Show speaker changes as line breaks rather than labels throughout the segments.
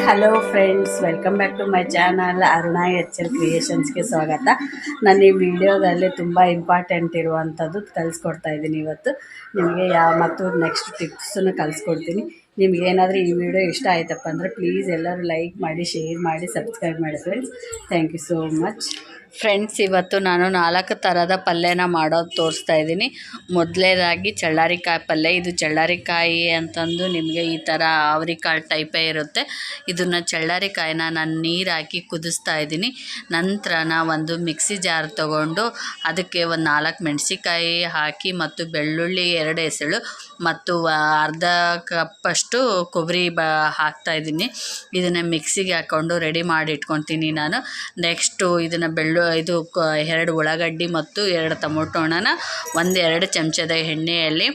Hello friends, welcome back to my channel Aruna HL ಕ್ರಿಯೇಷನ್ಸ್ಗೆ ಸ್ವಾಗತ. ನಾನು ಈ ವಿಡಿಯೋದಲ್ಲಿ ತುಂಬ ಇಂಪಾರ್ಟೆಂಟ್ ಇರುವಂಥದ್ದು ಕಲಿಸ್ಕೊಡ್ತಾ ಇದ್ದೀನಿ. ಇವತ್ತು ನಿಮಗೆ ಮತ್ತು ನೆಕ್ಸ್ಟ್ ಟಿಪ್ಸನ್ನು ಕಲಿಸ್ಕೊಡ್ತೀನಿ. ನಿಮಗೇನಾದರೂ ಈ ವಿಡಿಯೋ ಇಷ್ಟ ಆಯ್ತಪ್ಪ ಅಂದರೆ ಪ್ಲೀಸ್ ಎಲ್ಲರೂ ಲೈಕ್ ಮಾಡಿ, ಶೇರ್ ಮಾಡಿ, ಸಬ್ಸ್ಕ್ರೈಬ್ ಮಾಡಿ friends. Thank you so much. Friends, ಇವತ್ತು ನಾನು 4 ಥರದ ಪಲ್ಯನ ಮಾಡೋದು ತೋರಿಸ್ತಾ ಇದ್ದೀನಿ. ಮೊದಲನೇದಾಗಿ ಚಳ್ಳಾರಿಕಾಯಿ ಪಲ್ಯ. ಇದು ಚಳ್ಳಾರಿಕಾಯಿ ಅಂತಂದು ನಿಮಗೆ ಈ ಥರ ಅವರಿಕಾಳು ಟೈಪೇ ಇರುತ್ತೆ. ಇದನ್ನು ಚಳ್ಳಾರಿಕಾಯಿನ ನಾನು ನೀರು ಹಾಕಿ ಕುದಿಸ್ತಾ ಇದ್ದೀನಿ. ನಂತರ ಒಂದು ಮಿಕ್ಸಿ ಜಾರ್ ತೊಗೊಂಡು ಅದಕ್ಕೆ ಒಂದು 4 ಮೆಣಸಿಕಾಯಿ ಹಾಕಿ ಮತ್ತು ಬೆಳ್ಳುಳ್ಳಿ 2 ಎಸಳು ಮತ್ತು ಅರ್ಧ ಕಪ್ಪಷ್ಟು ಕೊಬ್ಬರಿ ಹಾಕ್ತಾಯಿದ್ದೀನಿ. ಇದನ್ನು ಮಿಕ್ಸಿಗೆ ಹಾಕ್ಕೊಂಡು ರೆಡಿ ಮಾಡಿ ಇಟ್ಕೊತೀನಿ ನಾನು. ನೆಕ್ಸ್ಟು ಇದನ್ನು 2 ಉಳ್ಳಾಗಡ್ಡಿ ಮತ್ತು 2 ಟೊಮೊಟೊ ಹಣ್ಣನ್ನ 1-2 ಚಮಚದ ಎಣ್ಣೆಯಲ್ಲಿ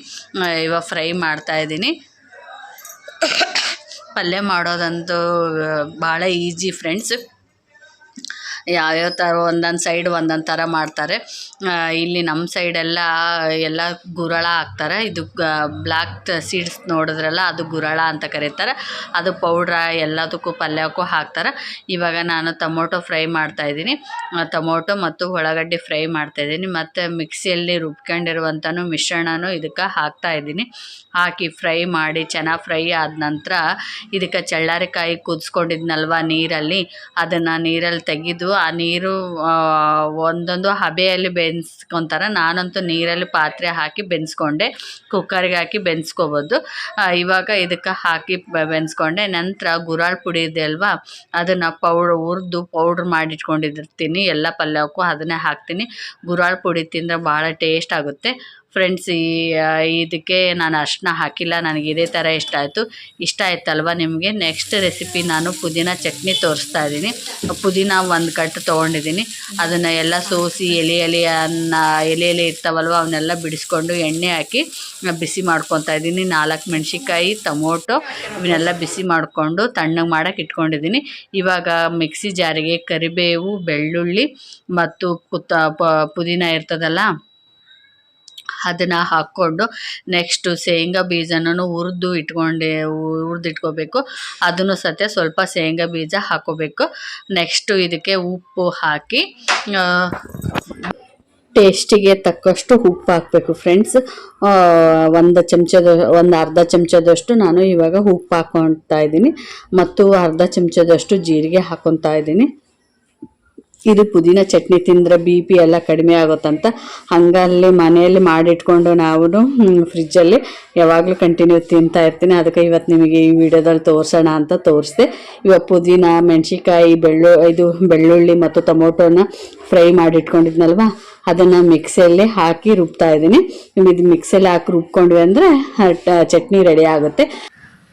ಇವಾಗ ಫ್ರೈ ಮಾಡ್ತಾಯಿದ್ದೀನಿ. ಪಲ್ಯ ಮಾಡೋದಂತೂ ಭಾಳ ಈಜಿ ಫ್ರೆಂಡ್ಸ್. ಯಾವ್ಯಾವ ಥರ ಒಂದೊಂದು ಸೈಡ್ ಒಂದೊಂದು ಥರ ಮಾಡ್ತಾರೆ. ಇಲ್ಲಿ ನಮ್ಮ ಸೈಡೆಲ್ಲ ಗುರಳ ಹಾಕ್ತಾರೆ. ಇದು ಬ್ಲ್ಯಾಕ್ ಸೀಡ್ಸ್ ನೋಡಿದ್ರಲ್ಲ, ಅದು ಗುರಳ ಅಂತ ಕರೀತಾರೆ. ಅದು ಪೌಡ್ರ ಎಲ್ಲದಕ್ಕೂ ಪಲ್ಯಕ್ಕೂ ಹಾಕ್ತಾರೆ. ಇವಾಗ ನಾನು ಟೊಮೊಟೊ ಫ್ರೈ ಮಾಡ್ತಾಯಿದ್ದೀನಿ. ಟೊಮೊಟೊ ಮತ್ತು ಉಳ್ಳಾಗಡ್ಡಿ ಫ್ರೈ ಮಾಡ್ತಾಯಿದ್ದೀನಿ. ಮತ್ತು ಮಿಕ್ಸಿಯಲ್ಲಿ ರುಬ್ಕೊಂಡಿರುವಂಥನು ಮಿಶ್ರಣನೂ ಇದಕ್ಕೆ ಹಾಕ್ತಾಯಿದ್ದೀನಿ. ಹಾಕಿ ಫ್ರೈ ಮಾಡಿ ಚೆನ್ನಾಗಿ ಫ್ರೈ ಆದ ನಂತರ ಇದಕ್ಕೆ ಚಳ್ಳಾರಿಕಾಯಿ ಕುದಿಸ್ಕೊಂಡಿದ್ನಲ್ವ ನೀರಲ್ಲಿ, ಅದನ್ನು ನೀರಲ್ಲಿ ತೆಗೆದು ಆ ನೀರು ಒಂದೊಂದು ಹಬೆಯಲ್ಲಿ ಬೇಯಿಸ್ಕೊತಾರೆ. ನಾನಂತೂ ನೀರಲ್ಲಿ ಪಾತ್ರೆ ಹಾಕಿ ಬೆನ್ಸ್ಕೊಂಡೆ. ಕುಕ್ಕರ್ಗೆ ಹಾಕಿ ಬೆನ್ಸ್ಕೊಬೋದು. ಇವಾಗ ಇದಕ್ಕೆ ಹಾಕಿ ಬೆನ್ಸ್ಕೊಂಡೆ. ನಂತರ ಗುರಾಳ್ ಪುಡಿ ಇದೆ ಅಲ್ವಾ, ಅದನ್ನು ಹುರಿದು ಪೌಡ್ರ್ ಮಾಡಿಟ್ಕೊಂಡಿರ್ತೀನಿ. ಎಲ್ಲ ಪಲ್ಯಕ್ಕೂ ಅದನ್ನೇ ಹಾಕ್ತೀನಿ. ಗುರಾಳ್ ಪುಡಿ ತಿಂದರೆ ಭಾಳ ಟೇಸ್ಟ್ ಆಗುತ್ತೆ ಫ್ರೆಂಡ್ಸ್. ಇದಕ್ಕೆ ನಾನು ಅರಿಶಿನ ಹಾಕಿಲ್ಲ. ನನಗೆ ಇದೇ ಥರ ಇಷ್ಟ ಆಯ್ತಲ್ವ ನಿಮಗೆ. ನೆಕ್ಸ್ಟ್ ರೆಸಿಪಿ ನಾನು ಪುದೀನ ಚಟ್ನಿ ತೋರಿಸ್ತಾ ಇದ್ದೀನಿ. ಪುದೀನ 1 ಕಟ್ಟು ತೊಗೊಂಡಿದ್ದೀನಿ. ಅದನ್ನು ಎಲ್ಲ ಸೋಸಿ ಎಲೆ ಇರ್ತಾವಲ್ವ, ಅವನ್ನೆಲ್ಲ ಬಿಡಿಸ್ಕೊಂಡು ಎಣ್ಣೆ ಹಾಕಿ ಬಿಸಿ ಮಾಡ್ಕೊತಾ ಇದ್ದೀನಿ. 4 ಮೆಣಸಿಕಾಯಿ, ಟೊಮೊಟೊ ಇವನ್ನೆಲ್ಲ ಬಿಸಿ ಮಾಡಿಕೊಂಡು ತಣ್ಣಗೆ ಮಾಡೋಕೆ ಇಟ್ಕೊಂಡಿದ್ದೀನಿ. ಇವಾಗ ಮಿಕ್ಸಿ ಜಾರಿಗೆ ಕರಿಬೇವು, ಬೆಳ್ಳುಳ್ಳಿ ಮತ್ತು ಪುದೀನ ಇರ್ತದಲ್ಲ ಅದನ್ನು ಹಾಕ್ಕೊಂಡು ನೆಕ್ಸ್ಟು ಶೇಂಗಾ ಬೀಜನೂ ಹುರಿದಿಟ್ಕೋಬೇಕು. ಅದನ್ನು ಸತೆ ಸ್ವಲ್ಪ ಶೇಂಗಾ ಬೀಜ ಹಾಕ್ಕೋಬೇಕು. ನೆಕ್ಸ್ಟು ಇದಕ್ಕೆ ಉಪ್ಪು ಹಾಕಿ ಟೇಸ್ಟಿಗೆ ತಕ್ಕಷ್ಟು ಉಪ್ಪು ಹಾಕಬೇಕು ಫ್ರೆಂಡ್ಸ್. ಒಂದು ಅರ್ಧ ಚಮಚದಷ್ಟು ನಾನು ಇವಾಗ ಉಪ್ಪು ಹಾಕ್ಕೊತಾ ಇದ್ದೀನಿ ಮತ್ತು ಅರ್ಧ ಚಮಚದಷ್ಟು ಜೀರಿಗೆ ಹಾಕ್ಕೊತಾ ಇದ್ದೀನಿ. ಇದು ಪುದೀನ ಚಟ್ನಿ ತಿಂದರೆ BP ಎಲ್ಲ ಕಡಿಮೆ ಆಗುತ್ತಂತ. ಹಂಗಲ್ಲಿ ಮನೆಯಲ್ಲಿ ಮಾಡಿಟ್ಕೊಂಡು ನಾವು ಫ್ರಿಜ್ಜಲ್ಲಿ ಯಾವಾಗಲೂ ಕಂಟಿನ್ಯೂ ತಿಂತಾ ಇರ್ತೀನಿ. ಅದಕ್ಕೆ ಇವತ್ತು ನಿಮಗೆ ಈ ವಿಡಿಯೋದಲ್ಲಿ ತೋರಿಸೋಣ ಅಂತ ತೋರಿಸ್ದೆ. ಇವಾಗ ಪುದೀನ, ಮೆಣಸಿಕಾಯಿ, ಬೆಳ್ಳುಳ್ಳಿ ಮತ್ತು ಟೊಮೊಟೊನ ಫ್ರೈ ಮಾಡಿಟ್ಕೊಂಡಿದ್ನಲ್ವ, ಅದನ್ನು ಮಿಕ್ಸಿಯಲ್ಲಿ ಹಾಕಿ ರುಬ್ತಾ ಇದ್ದೀನಿ. ಇದು ಮಿಕ್ಸಿಯಲ್ಲಿ ಹಾಕಿ ರುಬ್ಕೊಂಡ್ವಿ ಅಂದರೆ ಚಟ್ನಿ ರೆಡಿ ಆಗುತ್ತೆ.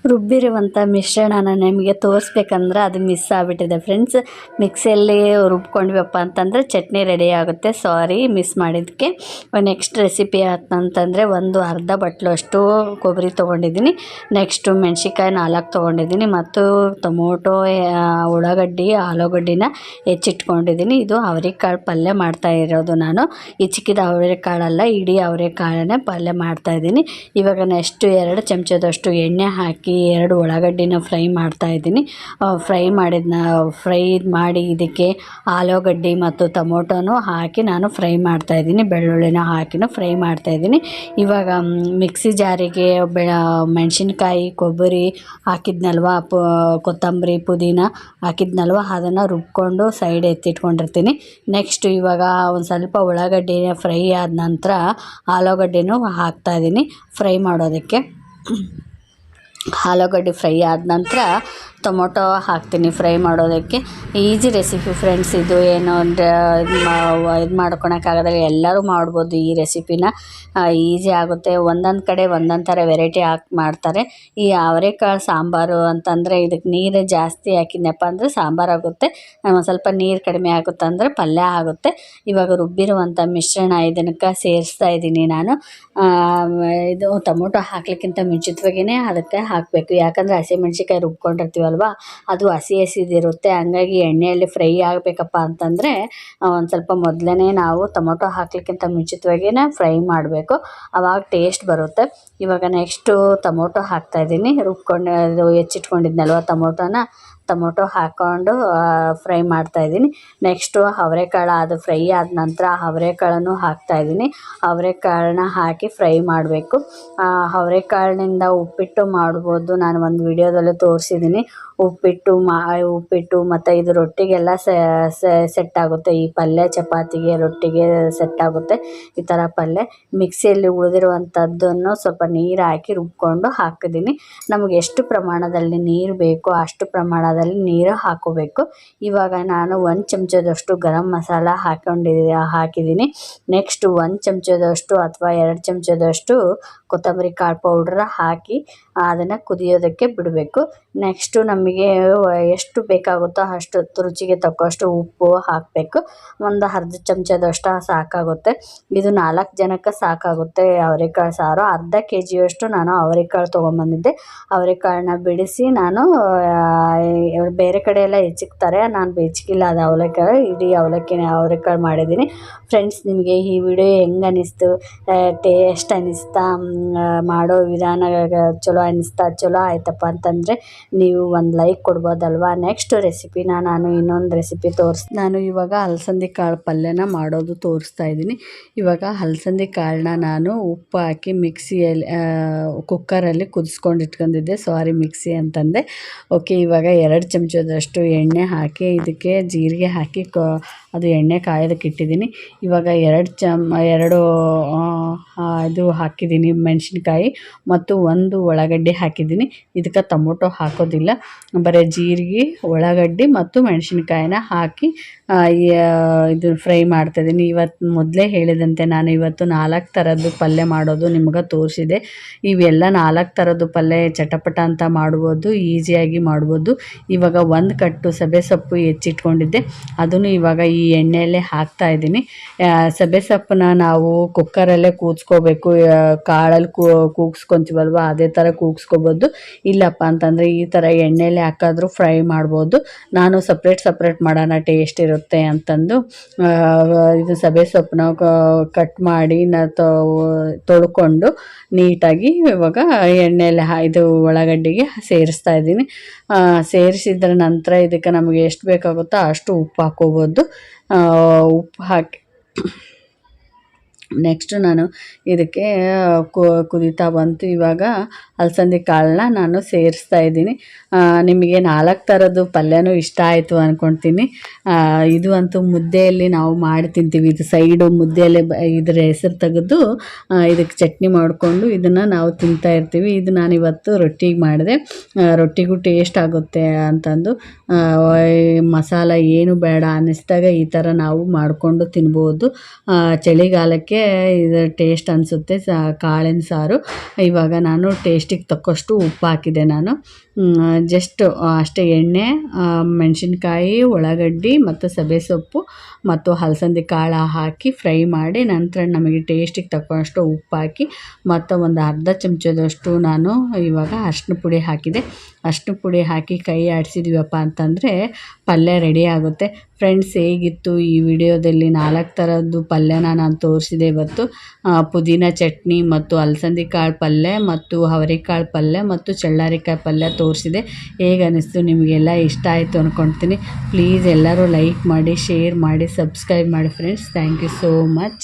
ರುಬ್ಬಿರುವಂಥ ಮಿಶ್ರಣನ ನಿಮಗೆ ತೋರಿಸ್ಬೇಕಂದ್ರೆ ಅದು ಮಿಸ್ ಆಗಿಬಿಟ್ಟಿದೆ ಫ್ರೆಂಡ್ಸ್. ಮಿಕ್ಸಿಯಲ್ಲಿ ರುಬ್ಕೊಂಡ್ವಪ್ಪ ಅಂತಂದರೆ ಚಟ್ನಿ ರೆಡಿ ಆಗುತ್ತೆ. ಸಾರಿ, ಮಿಸ್ ಮಾಡಿದ್ದಕ್ಕೆ. ನೆಕ್ಸ್ಟ್ ರೆಸಿಪಿ ಅಂತಂದರೆ ಅರ್ಧ ಬಟ್ಲಷ್ಟು ಕೊಬ್ಬರಿ ತೊಗೊಂಡಿದ್ದೀನಿ. ನೆಕ್ಸ್ಟು ಮೆಣಸಿಕಾಯಿ 4 ತೊಗೊಂಡಿದ್ದೀನಿ ಮತ್ತು ಟೊಮೊಟೊ, ಉಳ್ಳಾಗಡ್ಡಿ, ಆಲೂಗಡ್ಡಿನ ಹೆಚ್ಚಿಟ್ಕೊಂಡಿದ್ದೀನಿ. ಇದು ಅವರೆಕಾಳು ಪಲ್ಯ ಮಾಡ್ತಾ ಇರೋದು ನಾನು. ಚಿಕ್ಕಿದ ಅವರೆಕಾಳಲ್ಲ, ಇಡೀ ಅವರೆಕಾಳನ್ನೇ ಪಲ್ಯ ಮಾಡ್ತಾಯಿದ್ದೀನಿ. ಇವಾಗ ನೆಕ್ಸ್ಟು 2 ಚಮಚದಷ್ಟು ಎಣ್ಣೆ ಹಾಕಿ 2 ಉಳ್ಳಾಗಡ್ಡಿನ ಫ್ರೈ ಮಾಡ್ತಾಯಿದ್ದೀನಿ. ಫ್ರೈ ಮಾಡಿ ಇದಕ್ಕೆ ಆಲೂಗಡ್ಡೆ ಮತ್ತು ಟೊಮೊಟೊನೂ ಹಾಕಿ ನಾನು ಫ್ರೈ ಮಾಡ್ತಾಯಿದ್ದೀನಿ. ಬೆಳ್ಳುಳ್ಳಿನ ಹಾಕಿನೂ ಫ್ರೈ ಮಾಡ್ತಾಯಿದ್ದೀನಿ. ಇವಾಗ ಮಿಕ್ಸಿ ಜಾರಿಗೆ ಮೆಣಸಿನ್ಕಾಯಿ, ಕೊಬ್ಬರಿ ಹಾಕಿದ್ನಲ್ವ, ಕೊತ್ತಂಬರಿ, ಪುದೀನ ಹಾಕಿದ್ನಲ್ವ, ಅದನ್ನು ರುಬ್ಕೊಂಡು ಸೈಡ್ ಎತ್ತಿಟ್ಕೊಂಡಿರ್ತೀನಿ. ನೆಕ್ಸ್ಟ್ ಇವಾಗ ಒಂದು ಸ್ವಲ್ಪ ಉಳ್ಳಾಗಡ್ಡಿನ ಫ್ರೈ ಆದ ನಂತರ ಆಲೂಗಡ್ಡೆನೂ ಹಾಕ್ತಾಯಿದ್ದೀನಿ ಫ್ರೈ ಮಾಡೋದಕ್ಕೆ. ಆಲೂಗಡ್ಡೆ ಫ್ರೈ ಆದ ನಂತರ ಟೊಮೊಟೊ ಹಾಕ್ತೀನಿ ಫ್ರೈ ಮಾಡೋದಕ್ಕೆ. Easy recipe friends. ಇದು ಏನು ಅಂದರೆ ಇದು ಮಾಡ್ಕೊಳಕ್ಕಾಗೋದ್ರೆ ಎಲ್ಲರೂ ಮಾಡ್ಬೋದು ಈ ರೆಸಿಪಿನ. ಈಸಿ ಆಗುತ್ತೆ. ಒಂದೊಂದು ಕಡೆ ಒಂದೊಂದು ಥರ ವೆರೈಟಿ ಹಾಕಿ ಮಾಡ್ತಾರೆ. ಈ ಅವರೆಕಾಳು ಸಾಂಬಾರು ಅಂತಂದರೆ ಇದಕ್ಕೆ ನೀರು ಜಾಸ್ತಿ ಹಾಕಿದ್ನಪ್ಪ ಅಂದರೆ ಸಾಂಬಾರಾಗುತ್ತೆ. ಒಂದು ಸ್ವಲ್ಪ ನೀರು ಕಡಿಮೆ ಆಗುತ್ತೆ ಅಂದರೆ ಪಲ್ಯ ಆಗುತ್ತೆ. ಇವಾಗ ರುಬ್ಬಿರುವಂಥ ಮಿಶ್ರಣ ಇದಕ್ಕೆ ಸೇರಿಸ್ತಾ ಇದ್ದೀನಿ ನಾನು. ಇದು ಟೊಮೊಟೊ ಹಾಕ್ಲಿಕ್ಕಿಂತ ಮುಂಚಿತವಾಗಿಯೇ ಅದಕ್ಕೆ ಹಾಕಬೇಕು. ಯಾಕಂದರೆ ಹಸಿಮೆಣ್ಸಿಕಾಯಿ ರುಬ್ಕೊಂಡಿರ್ತೀವಲ್ವ, ಅದು ಹಸಿದಿರುತ್ತೆ. ಹಂಗಾಗಿ ಎಣ್ಣೆಯಲ್ಲಿ ಫ್ರೈ ಆಗಬೇಕಪ್ಪ ಅಂತಂದರೆ ಒಂದು ಸ್ವಲ್ಪ ಮೊದಲೇ ನಾವು ಟೊಮೊಟೊ ಹಾಕ್ಲಿಕ್ಕಿಂತ ಮುಂಚಿತವಾಗಿಯೇ ಫ್ರೈ ಮಾಡಬೇಕು. ಆವಾಗ ಟೇಸ್ಟ್ ಬರುತ್ತೆ. ಇವಾಗ ನೆಕ್ಸ್ಟು ಟೊಮೊಟೊ ಹಾಕ್ತಾಯಿದ್ದೀನಿ. ಹೆಚ್ಚಿಟ್ಕೊಂಡಿದ್ನಲ್ವ ಟೊಮೊಟೊನ ಟೊಮೊಟೊ ಹಾಕ್ಕೊಂಡು ಫ್ರೈ ಮಾಡ್ತಾಯಿದ್ದೀನಿ. ನೆಕ್ಸ್ಟು ಅವರೆಕಾಳು ಅದು ಫ್ರೈ ಆದ ನಂತರ ಅವರೆಕಾಳನ್ನು ಹಾಕ್ತಾಯಿದ್ದೀನಿ. ಅವರೆಕಾಳನ್ನ ಹಾಕಿ ಫ್ರೈ ಮಾಡಬೇಕು. ಅವರೆಕಾಳಿನಿಂದ ಉಪ್ಪಿಟ್ಟು ಮಾಡ್ಬೋದು, ನಾನು ಒಂದು ವಿಡಿಯೋದಲ್ಲೂ ತೋರಿಸಿದ್ದೀನಿ. ಉಪ್ಪಿಟ್ಟು ಮತ್ತು ಇದು ರೊಟ್ಟಿಗೆಲ್ಲ ಸೆಟ್ ಆಗುತ್ತೆ. ಈ ಪಲ್ಯ ಚಪಾತಿಗೆ ರೊಟ್ಟಿಗೆ ಸೆಟ್ ಆಗುತ್ತೆ ಈ ಥರ ಪಲ್ಯ. ಮಿಕ್ಸಿಯಲ್ಲಿ ಉಳಿದಿರುವಂಥದ್ದನ್ನು ಸ್ವಲ್ಪ ನೀರು ಹಾಕಿ ರುಬ್ಕೊಂಡು ಹಾಕಿದ್ದೀನಿ. ನಮಗೆ ಎಷ್ಟು ಪ್ರಮಾಣದಲ್ಲಿ ನೀರು ಬೇಕೋ ಅಷ್ಟು ಪ್ರಮಾಣದಲ್ಲಿ ನೀರು ಹಾಕೋಬೇಕು. ಇವಾಗ ನಾನು 1 ಚಮಚದಷ್ಟು ಗರಂ ಮಸಾಲ ಹಾಕಿದ್ದೀನಿ. ನೆಕ್ಸ್ಟ್ 1 ಚಮಚದಷ್ಟು ಅಥವಾ 2 ಚಮಚದಷ್ಟು ಕೊತ್ತಂಬರಿ ಕಾಳು ಪೌಡ್ರ್ ಹಾಕಿ ಅದನ್ನು ಕುದಿಯೋದಕ್ಕೆ ಬಿಡಬೇಕು. ನೆಕ್ಸ್ಟು ನಮಗೆ ಎಷ್ಟು ಬೇಕಾಗುತ್ತೋ ಅಷ್ಟು ರುಚಿಗೆ ತಕ್ಕಷ್ಟು ಉಪ್ಪು ಹಾಕಬೇಕು. ಒಂದು ಅರ್ಧ ಚಮಚದಷ್ಟು ಸಾಕಾಗುತ್ತೆ. ಇದು 4 ಜನಕ್ಕೆ ಸಾಕಾಗುತ್ತೆ ಅವರೆಕಾಳು ಸಾರು. ಅರ್ಧ ಕೆಜಿಯಷ್ಟು ನಾನು ಅವರೆಕಾಳು ತೊಗೊಂಬಂದಿದ್ದೆ. ಅವರೆಕಾಳನ್ನ ಬಿಡಿಸಿ ನಾನು ಬೇರೆ ಕಡೆ ಎಲ್ಲ ಹೆಚ್ಚಿಕ್ತಾರೆ, ನಾನು ಹೆಚ್ಚಿಲ್ಲ. ಅದು ಅವರೆಕಾಳು ಇಡೀ ಅವರೆಕಾಳು ಮಾಡಿದ್ದೀನಿ. ಫ್ರೆಂಡ್ಸ್, ನಿಮಗೆ ಈ ವಿಡಿಯೋ ಹೆಂಗೆ ಅನ್ನಿಸ್ತು, ಟೇಸ್ಟ್ ಅನ್ನಿಸ್ತಾ, ಮಾಡೋ ವಿಧಾನ ಚಲೋ ಅನ್ನಿಸ್ತಾ, ಚಲೋ ಆಯ್ತಪ್ಪ ಅಂತಂದರೆ ನೀವು ಒಂದು ಲೈಕ್ ಕೊಡ್ಬೋದಲ್ವ. ನೆಕ್ಸ್ಟ್ ರೆಸಿಪಿನ ನಾನು ಇನ್ನೊಂದು ರೆಸಿಪಿ ನಾನು ಇವಾಗ ಅಲಸಂದೆ ಕಾಳು ಪಲ್ಯನ ಮಾಡೋದು ತೋರಿಸ್ತಾ ಇದ್ದೀನಿ. ಇವಾಗ ಅಲಸಂದೆ ಕಾಳನ್ನ ನಾನು ಉಪ್ಪು ಹಾಕಿ ಮಿಕ್ಸಿಯಲ್ಲಿ ಕುಕ್ಕರಲ್ಲಿ ಕುದಿಸ್ಕೊಂಡು ಇಟ್ಕೊಂಡಿದ್ದೆ. ಮಿಕ್ಸಿ ಅಂತಂದೆ. ಓಕೆ, ಇವಾಗ 2 ಚಮಚದಷ್ಟು ಎಣ್ಣೆ ಹಾಕಿ ಇದಕ್ಕೆ ಜೀರಿಗೆ ಹಾಕಿ ಅದು ಎಣ್ಣೆ ಕಾಯೋದಕ್ಕೆ ಇಟ್ಟಿದ್ದೀನಿ. ಇವಾಗ 2 ಇದು ಹಾಕಿದ್ದೀನಿ ಮೆಣಸಿನ್ಕಾಯಿ ಮತ್ತು 1 ಉಳ್ಳಾಗಡ್ಡಿ ಹಾಕಿದ್ದೀನಿ. ಇದಕ್ಕೆ ಟೊಮೊಟೊ ಹಾಕೋದಿಲ್ಲ, ಬರೀ ಜೀರಿಗೆ, ಉಳ್ಳಾಗಡ್ಡಿ ಮತ್ತು ಮೆಣಸಿನ್ಕಾಯಿನ ಹಾಕಿ ಇದು ಫ್ರೈ ಮಾಡ್ತಾಯಿದ್ದೀನಿ. ಇವತ್ತು ಮೊದಲೇ ಹೇಳಿದಂತೆ ನಾನು ಇವತ್ತು 4 ಥರದ್ದು ಪಲ್ಯ ಮಾಡೋದು ನಿಮ್ಗೆ ತೋರಿಸಿದೆ. ಇವೆಲ್ಲ 4 ಥರದ್ದು ಪಲ್ಯ ಚಟಪಟ ಅಂತ ಮಾಡ್ಬೋದು, ಈಸಿಯಾಗಿ ಮಾಡ್ಬೋದು. ಇವಾಗ 1 ಕಟ್ಟು ಸಬ್ಬೆ ಸೊಪ್ಪು ಹೆಚ್ಚಿಟ್ಕೊಂಡಿದ್ದೆ, ಅದನ್ನು ಇವಾಗ ಈ ಎಣ್ಣೆಯಲ್ಲೇ ಹಾಕ್ತಾಯಿದ್ದೀನಿ. ಸಬ್ಬೆ ಸೊಪ್ಪನ್ನ ನಾವು ಕುಕ್ಕರಲ್ಲೇ ಕೂಗಿಸ್ಕೋಬೇಕು. ಕಾಳಲ್ಲಿ ಕೂಗಿಸ್ಕೊತೀವಲ್ವ, ಅದೇ ಥರ ಕೂಗಿಸ್ಕೋಬೋದು. ಇಲ್ಲಪ್ಪ ಅಂತಂದರೆ ಈ ಥರ ಎಣ್ಣೆಯಲ್ಲಿ ಹಾಕಿದ್ರೂ ಫ್ರೈ ಮಾಡ್ಬೋದು. ನಾನು ಸಪ್ರೇಟ್ ಮಾಡೋಣ ಟೇಸ್ಟ್ ಇರುತ್ತೆ ಅಂತಂದು ಇದು ಸಬ್ಬೆ ಸೊಪ್ಪನ್ನ ಕಟ್ ಮಾಡಿ ತೊಳ್ಕೊಂಡು ನೀಟಾಗಿ ಇವಾಗ ಎಣ್ಣೆಯಲ್ಲಿ ಇದು ಉಳ್ಳಾಗಡ್ಡಿಗೆ ಸೇರಿಸ್ತಾ ಇದ್ದೀನಿ. ಸೇರಿಸಿದ್ರ ನಂತರ ಇದಕ್ಕೆ ನಮಗೆ ಎಷ್ಟು ಬೇಕಾಗುತ್ತೋ ಅಷ್ಟು ಉಪ್ಪು ಹಾಕ್ಕೋಬೋದು. ಉಪ್ಪು ಹಾಕಿ ನೆಕ್ಸ್ಟು ನಾನು ಇದಕ್ಕೆ ಕುದೀತಾ ಬಂತು. ಇವಾಗ ಅಲಸಂದೆ ಕಾಳನ್ನ ನಾನು ಸೇರಿಸ್ತಾ ಇದ್ದೀನಿ. ನಿಮಗೆ 4 ಥರದ್ದು ಪಲ್ಯನೂ ಇಷ್ಟ ಆಯಿತು ಅಂದ್ಕೊಳ್ತೀನಿ. ಇದು ಅಂತೂ ಮುದ್ದೆಯಲ್ಲಿ ನಾವು ಮಾಡಿ ತಿಂತೀವಿ. ಇದು ಸೈಡು ಮುದ್ದೆಯಲ್ಲೇ ಇದರ ಹೆಸರು ತೆಗೆದು ಇದಕ್ಕೆ ಚಟ್ನಿ ಮಾಡಿಕೊಂಡು ಇದನ್ನು ನಾವು ತಿಂತಾ ಇರ್ತೀವಿ. ಇದು ನಾನು ಇವತ್ತು ರೊಟ್ಟಿಗೆ ಮಾಡಿದೆ. ರೊಟ್ಟಿಗೂ ಟೇಸ್ಟ್ ಆಗುತ್ತೆ ಅಂತಂದು ಮಸಾಲ ಏನು ಬೇಡ ಅನ್ನಿಸ್ದಾಗ ಈ ಥರ ನಾವು ಮಾಡಿಕೊಂಡು ತಿನ್ಬೋದು. ಚಳಿಗಾಲಕ್ಕೆ ಇದು ಟೇಸ್ಟ್ ಅನಿಸುತ್ತೆ ಕಾಳಿನ ಸಾರು. ಇವಾಗ ನಾನು ಟೇಸ್ಟಿಗೆ ತಕ್ಕಷ್ಟು ಉಪ್ಪು ಹಾಕಿದೆ. ನಾನು ಜಸ್ಟ್ ಅಷ್ಟೇ ಎಣ್ಣೆ, ಮೆಣಸಿನ್ಕಾಯಿ, ಉಳ್ಳಾಗಡ್ಡಿ ಮತ್ತು ಸಬ್ಬೆ ಸೊಪ್ಪು ಮತ್ತು ಅಲಸಂದೆ ಕಾಳು ಹಾಕಿ ಫ್ರೈ ಮಾಡಿ ನಂತರ ನಮಗೆ ಟೇಸ್ಟಿಗೆ ತಕ್ಕಷ್ಟು ಉಪ್ಪು ಹಾಕಿ ಮತ್ತು ಒಂದು ಅರ್ಧ ಚಮಚದಷ್ಟು ನಾನು ಇವಾಗ ಅರಿಶಿನ ಪುಡಿ ಹಾಕಿದೆ. ಅರಿಶಿನ ಪುಡಿ ಹಾಕಿ ಕೈ ಆಡಿಸಿದ್ವಪ್ಪ ಅಂತಂದರೆ ಪಲ್ಯ ರೆಡಿ ಆಗುತ್ತೆ. ಫ್ರೆಂಡ್ಸ್, ಹೇಗಿತ್ತು ಈ ವಿಡಿಯೋದಲ್ಲಿ 4 ಥರದ್ದು ಪಲ್ಯನ ನಾನು ತೋರಿಸಿದೆ ಇವತ್ತು. ಪುದೀನ ಚಟ್ನಿ ಮತ್ತು ಅಲಸಂದೆ ಕಾಳು ಪಲ್ಯ ಮತ್ತು ಅವರೆಕಾಳು ಪಲ್ಯ ಮತ್ತು ಚಳ್ಳಾರಿಕಾಯಿ ಪಲ್ಯ ತೋರಿಸಿದೆ. ಹೇಗೆ ಅನ್ನಿಸ್ತು ನಿಮಗೆಲ್ಲ ಇಷ್ಟ ಆಯಿತು ಅಂದ್ಕೊಳ್ತೀನಿ. ಪ್ಲೀಸ್ ಎಲ್ಲರೂ ಲೈಕ್ ಮಾಡಿ, ಶೇರ್ ಮಾಡಿ, ಸಬ್ಸ್ಕ್ರೈಬ್ ಮಾಡಿ friends. Thank you so much.